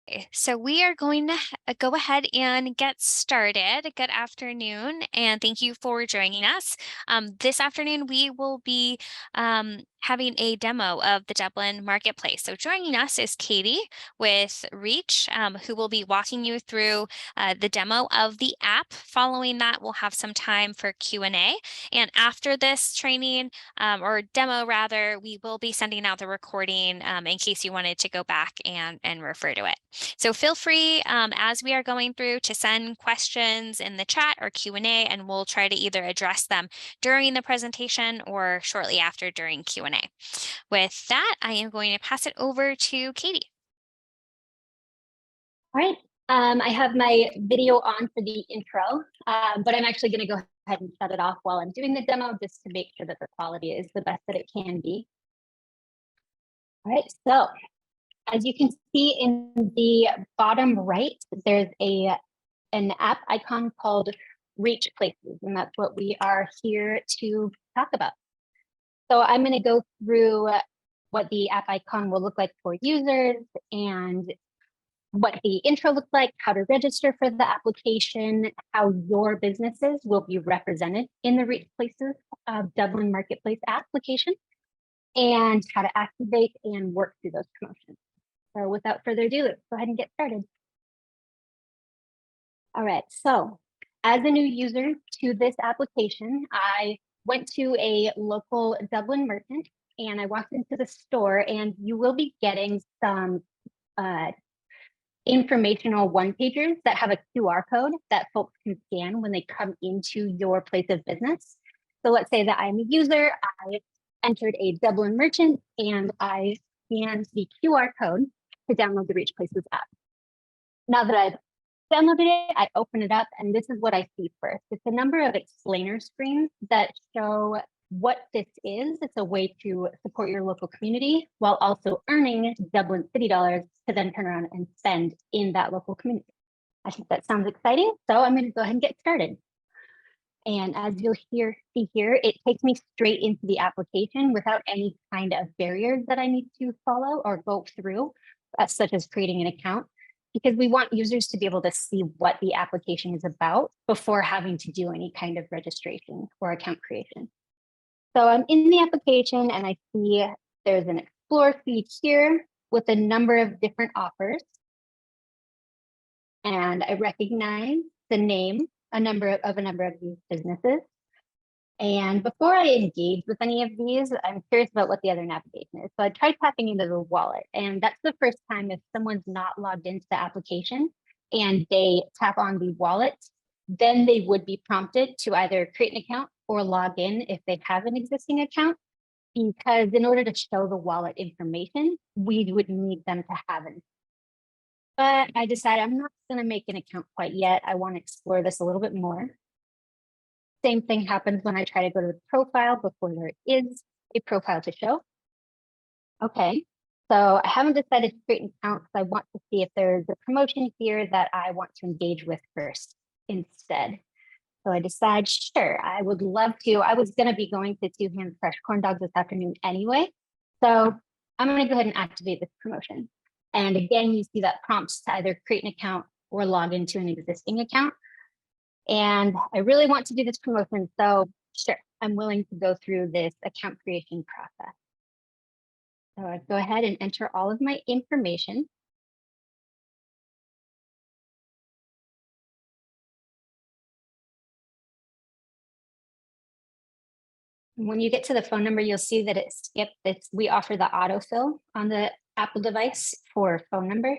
Okay, so we are going to go ahead and get started. Good afternoon, and thank you for joining us. This afternoon, we will be having a demo of the Dublin Marketplace. So joining us is Katie with Reach, who will be walking you through the demo of the app. Following that, we'll have some time for Q&A. And after this training, or demo rather, we will be sending out the recording in case you wanted to go back and refer to it. So feel free as we are going through to send questions in the chat or Q&A, and we'll try to either address them during the presentation or shortly after during Q&A. With that, I am going to pass it over to Katie. All right, I have my video on for the intro, but I'm actually going to go ahead and shut it off while I'm doing the demo just to make sure that the quality is the best that it can be. All right, so as you can see in the bottom right, there's an app icon called Reach Places, and that's what we are here to talk about. So I'm going to go through what the app icon will look like for users and what the intro looks like, how to register for the application, how your businesses will be represented in the Reach Places Dublin Marketplace application, and how to activate and work through those promotions. So without further ado, let's go ahead and get started. All right, so as a new user to this application, I went to a local Dublin merchant and I walked into the store, and you will be getting some informational one-pagers that have a QR code that folks can scan when they come into your place of business. So let's say that I'm a user, I entered a Dublin merchant, and I scanned the QR code to download the Reach Places app. Now that I've downloaded it, I open it up, and this is what I see first. It's a number of explainer screens that show what this is. It's a way to support your local community while also earning Dublin city dollars to then turn around and spend in that local community. I think that sounds exciting, so I'm going to go ahead and get started. And as you'll see here, it takes me straight into the application without any kind of barriers that I need to follow or go through, such as creating an account, because we want users to be able to see what the application is about before having to do any kind of registration or account creation. So I'm in the application and I see there's an explore feed here with a number of different offers. And I recognize the name, a number of these businesses. And before I engage with any of these, I'm curious about what the other navigation is. So I tried tapping into the wallet, and that's the first time if someone's not logged into the application and they tap on the wallet, then they would be prompted to either create an account or log in if they have an existing account, because in order to show the wallet information, we would need them to have it. But I decided I'm not going to make an account quite yet. I want to explore this a little bit more. Same thing happens when I try to go to the profile before there is a profile to show. Okay, so I haven't decided to create an account because I want to see if there's a promotion here that I want to engage with first instead. So I decide, sure, I would love to. I was going to be going to Two Hand Fresh Corn Dogs this afternoon anyway. So I'm going to go ahead and activate this promotion. And again, you see that prompts to either create an account or log into an existing account. And I really want to do this promotion, so sure, I'm willing to go through this account creation process. So I go ahead and enter all of my information. When you get to the phone number, you'll see that it skipped this. We offer the autofill on the Apple device for phone number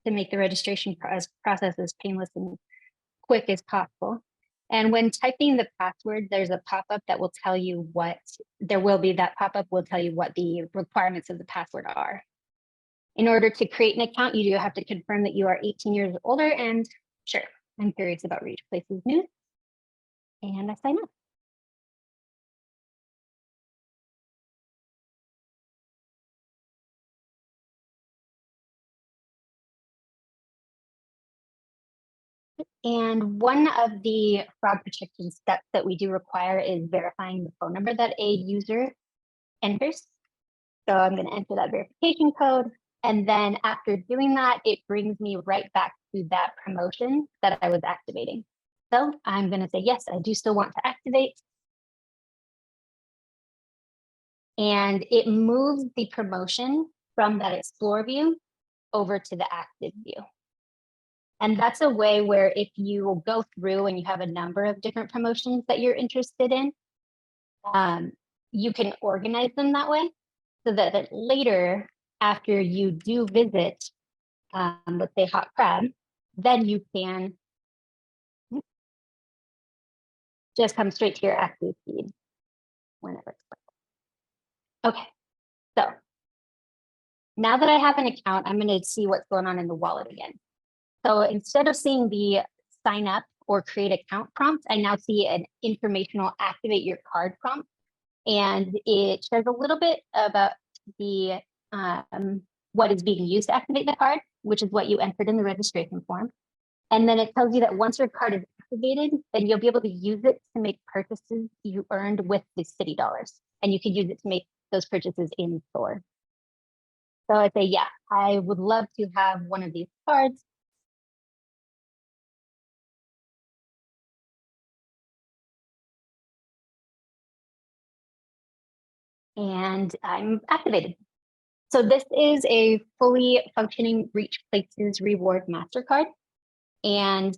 to make the registration process as painless and quick as possible. And when typing the password, there's a pop-up that will tell you what, that pop-up will tell you what the requirements of the password are. In order to create an account, you do have to confirm that you are 18 years or older, and sure, I'm curious about Reach Places news, and I sign up. And one of the fraud protection steps that we do require is verifying the phone number that a user enters. So I'm going to enter that verification code. And then after doing that, it brings me right back to that promotion that I was activating. So I'm going to say, yes, I do still want to activate. And it moves the promotion from that explore view over to the active view. And that's a way where if you will go through and you have a number of different promotions that you're interested in, you can organize them that way so that later, after you do visit, let's say hot crab, then you can just come straight to your active feed whenever. Okay, so now that I have an account, I'm going to see what's going on in the wallet again. So instead of seeing the sign up or create account prompt, I now see an informational activate your card prompt. And it shares a little bit about the what is being used to activate the card, which is what you entered in the registration form. And then it tells you that once your card is activated, then you'll be able to use it to make purchases you earned with the city dollars. And you can use it to make those purchases in store. So I'd say, yeah, I would love to have one of these cards. And I'm activated. So this is a fully functioning Reach Places Reward MasterCard. And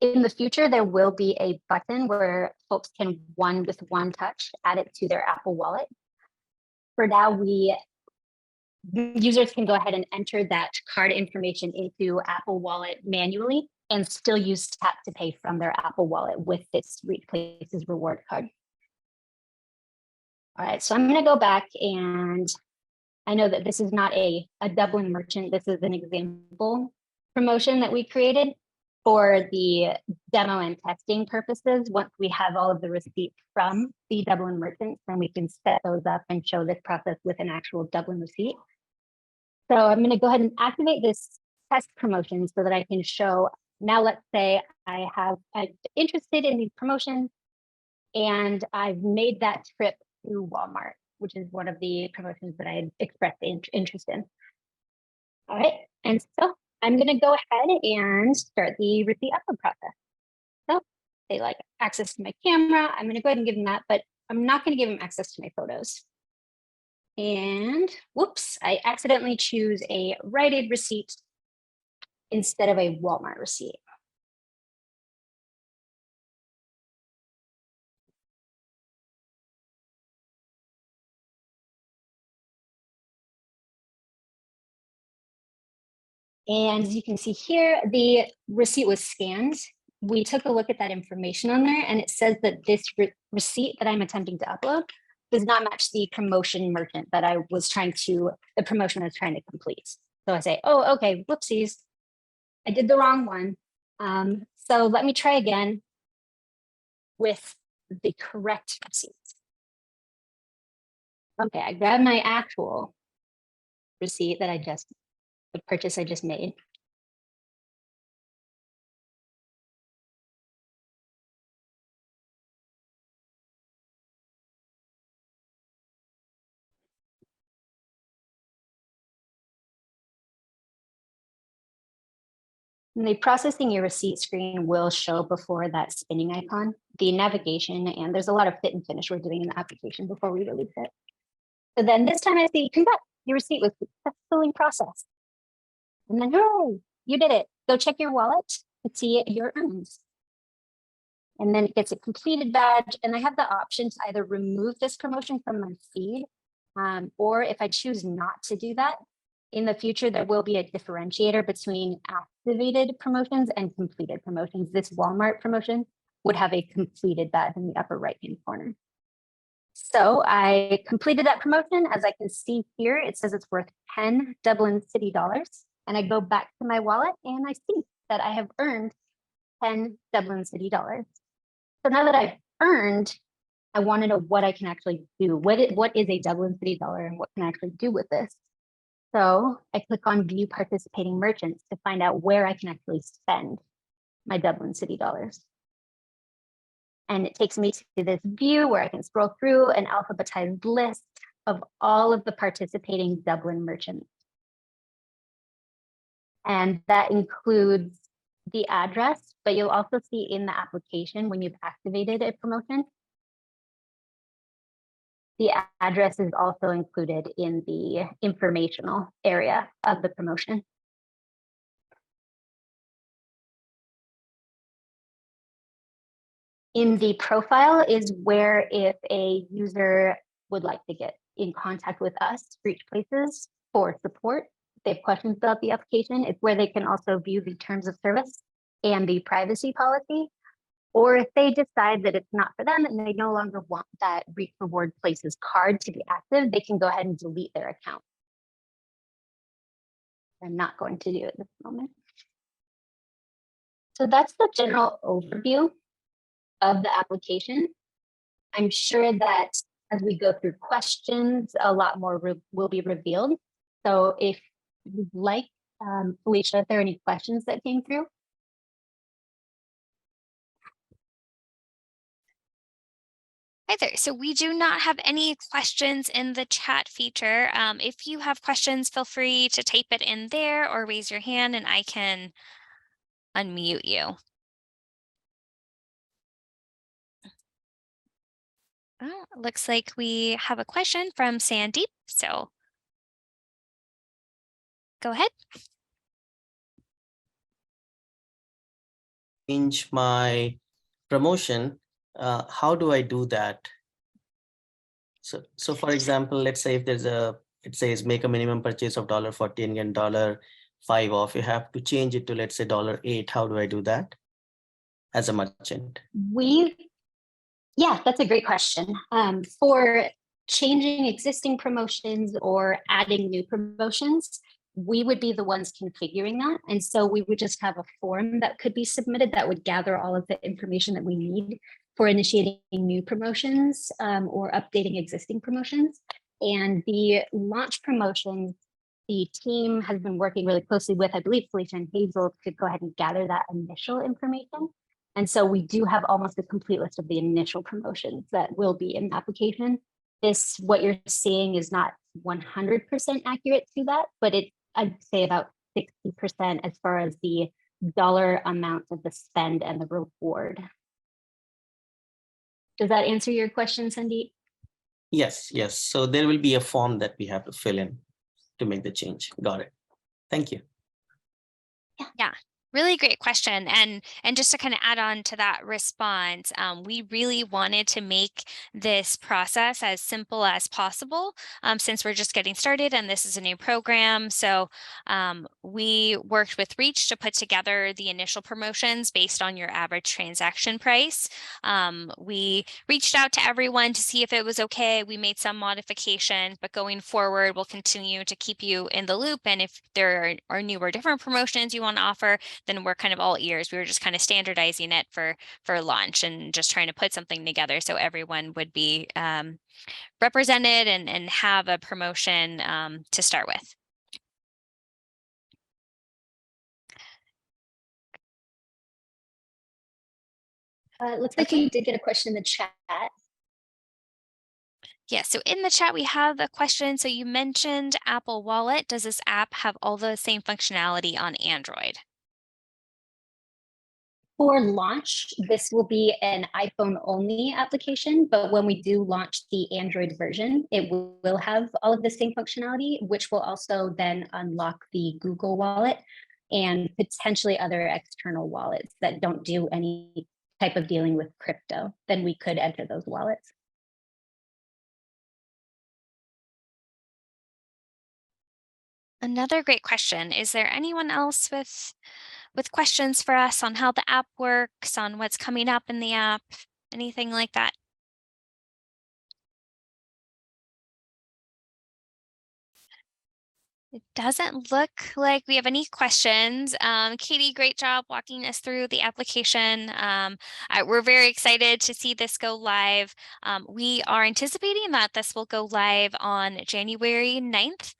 in the future, there will be a button where folks can with one touch add it to their Apple Wallet. For now, users can go ahead and enter that card information into Apple Wallet manually and still use tap to pay from their Apple Wallet with this Reach Places reward card. All right, so I'm going to go back, and I know that this is not a Dublin merchant. This is an example promotion that we created for the demo and testing purposes. Once we have all of the receipts from the Dublin merchants, then we can set those up and show this process with an actual Dublin receipt. So I'm going to go ahead and activate this test promotion so that I can show. Now, let's say I'm interested in these promotions and I've made that trip to Walmart, which is one of the promotions that I had expressed interest in. All right, and so I'm going to go ahead and start the receipt upload process. So they like access to my camera. I'm going to go ahead and give them that, but I'm not going to give them access to my photos. And whoops, I accidentally choose a Rite Aid receipt instead of a Walmart receipt. And as you can see here, the receipt was scanned. We took a look at that information on there, and it says that this receipt that I'm attempting to upload does not match the promotion merchant that the promotion I was trying to complete. So I say, oh, okay, whoopsies. I did the wrong one. So let me try again with the correct receipt. Okay, I grabbed my actual receipt the purchase I just made. And the processing your receipt screen will show before that spinning icon, the navigation, and there's a lot of fit and finish we're doing in the application before we release it. So then this time I see, congrats, your receipt was successfully processed. And then, hooray, you did it. Go check your wallet to see your earnings. And then it gets a completed badge. And I have the option to either remove this promotion from my feed, or if I choose not to do that, in the future, there will be a differentiator between activated promotions and completed promotions. This Walmart promotion would have a completed badge in the upper right-hand corner. So I completed that promotion. As I can see here, it says it's worth 10 Dublin city dollars. And I go back to my wallet and I see that I have earned 10 Dublin city dollars. So now that I've earned, I want to know what I can actually do. What is a Dublin city dollar and what can I actually do with this? So I click on view participating merchants to find out where I can actually spend my Dublin city dollars. And it takes me to this view where I can scroll through an alphabetized list of all of the participating Dublin merchants. And that includes the address, but you'll also see in the application when you've activated a promotion, the address is also included in the informational area of the promotion. In the profile is where if a user would like to get in contact with us, Reach Places, for support, if they have questions about the application, it's where they can also view the terms of service and the privacy policy. Or if they decide that it's not for them and they no longer want that Reach Reward Places card to be active, they can go ahead and delete their account. I'm not going to do it at this moment. So that's the general overview of the application. I'm sure that as we go through questions, a lot more will be revealed. So if you'd like, Felicia, if there are any questions that came through? Hi there. So we do not have any questions in the chat feature. If you have questions, feel free to type it in there or raise your hand and I can unmute you. Oh, looks like we have a question from Sandeep. So go ahead. Change my promotion, how do I do that? So for example, let's say if there's it says make a minimum purchase of $40 and get $5 off, you have to change it to, let's say, $8. How do I do that as a merchant? Yeah, that's a great question. For changing existing promotions or adding new promotions, we would be the ones configuring that. And so we would just have a form that could be submitted that would gather all of the information that we need for initiating new promotions or updating existing promotions. And the launch promotions, the team has been working really closely with, I believe, Felicia and Hazel to go ahead and gather that initial information. And so we do have almost a complete list of the initial promotions that will be in the application. What you're seeing is not 100% accurate to that, but I'd say about 60% as far as the dollar amount of the spend and the reward. Does that answer your question, Sandeep? Yes. So there will be a form that we have to fill in to make the change. Got it. Thank you. Yeah. Really great question. And just to kind of add on to that response, we really wanted to make this process as simple as possible since we're just getting started and this is a new program. So we worked with Reach to put together the initial promotions based on your average transaction price. We reached out to everyone to see if it was okay. We made some modifications, but going forward, we'll continue to keep you in the loop. And if there are new or different promotions you want to offer, then we're kind of all ears. We were just kind of standardizing it for launch and just trying to put something together so everyone would be represented and have a promotion to start with. It looks like we did get a question in the chat. Yeah, so in the chat, we have a question. So you mentioned Apple Wallet. Does this app have all the same functionality on Android? For launch, this will be an iPhone only application, but when we do launch the Android version, it will have all of the same functionality, which will also then unlock the Google Wallet and potentially other external wallets that don't do any type of dealing with crypto. Then we could enter those wallets. Another great question. Is there anyone else with questions for us on how the app works, on what's coming up in the app, anything like that? It doesn't look like we have any questions. Katie, great job walking us through the application. We're very excited to see this go live. We are anticipating that this will go live on January 9th.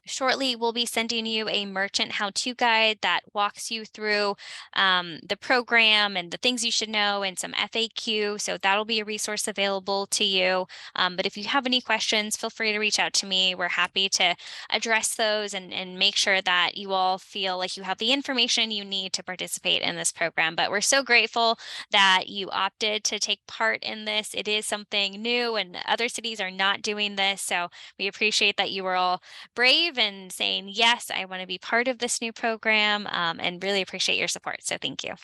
Shortly, we'll be sending you a merchant how-to guide that walks you through the program and the things you should know and some FAQ. So that'll be a resource available to you. But if you have any questions, feel free to reach out to me. We're happy to address those and make sure that you all feel like you have the information you need to participate in this program. But we're so grateful that you opted to take part in this. It is something new and other cities are not doing this. So we appreciate that you were all brave and saying, yes, I want to be part of this new program, and really appreciate your support. So thank you.